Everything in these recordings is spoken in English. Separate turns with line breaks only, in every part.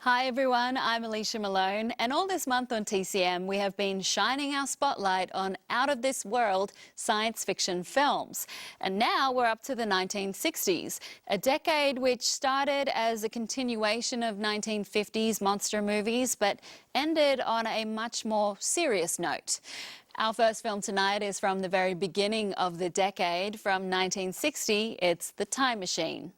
Hi everyone, I'm Alicia Malone, and all this month on TCM we have been shining our spotlight on out-of-this-world science fiction films. And now we're up to the 1960s, a decade which started as a continuation of 1950s monster movies but ended on a much more serious note. Our first film tonight is from the very beginning of the decade. From 1960, it's The Time Machine.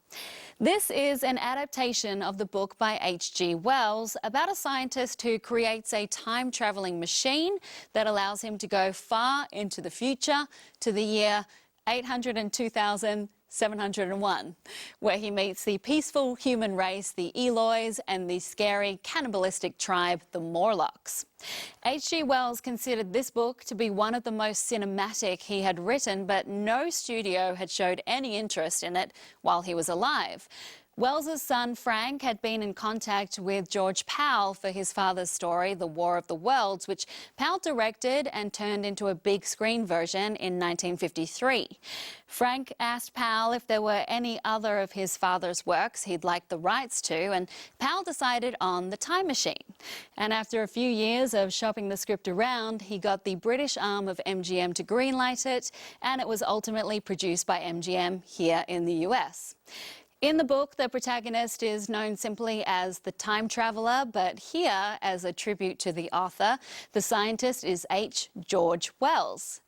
This is an adaptation of the book by H.G. Wells about a scientist who creates a time-traveling machine that allows him to go far into the future to the year 802,701, where he meets the peaceful human race, the Eloys, and the scary cannibalistic tribe, the Morlocks. H.G. Wells considered this book to be one of the most cinematic he had written, but no studio had showed any interest in it while he was alive. Wells's son Frank had been in contact with George Powell for his father's story, The War of the Worlds, which Powell directed and turned into a big screen version in 1953. Frank asked Powell if there were any other of his father's works he'd like the rights to, and Powell decided on The Time Machine. And after a few years of shopping the script around, he got the British arm of MGM to greenlight it, and it was ultimately produced by MGM here in the US. In the book, the protagonist is known simply as the time traveller, but here, as a tribute to the author, the scientist is H. George Wells.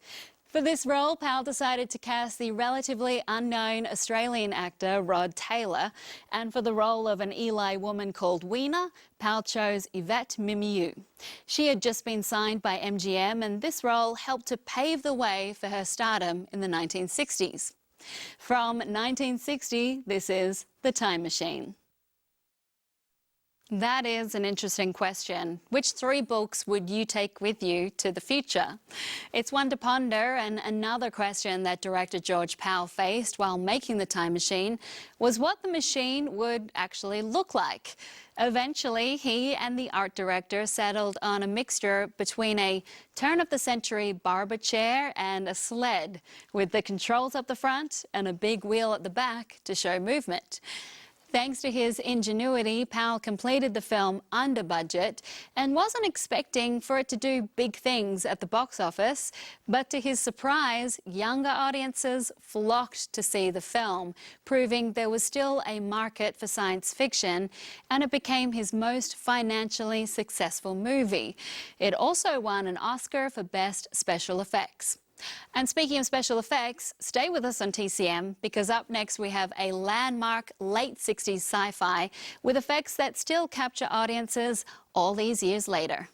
For this role, Powell decided to cast the relatively unknown Australian actor Rod Taylor, and for the role of an Eli woman called Weena, Powell chose Yvette Mimieux. She had just been signed by MGM, and this role helped to pave the way for her stardom in the 1960s. From 1960, this is The Time Machine. That is an interesting question. Which three books would you take with you to the future? It's one to ponder, and another question that director George Powell faced while making The Time Machine was what the machine would actually look like. Eventually, he and the art director settled on a mixture between a turn-of-the-century barber chair and a sled, with the controls up the front and a big wheel at the back to show movement. Thanks to his ingenuity, Powell completed the film under budget and wasn't expecting for it to do big things at the box office, but to his surprise, younger audiences flocked to see the film, proving there was still a market for science fiction, and it became his most financially successful movie. It also won an Oscar for Best Special Effects. And speaking of special effects, stay with us on TCM, because up next we have a landmark late 60s sci-fi with effects that still capture audiences all these years later.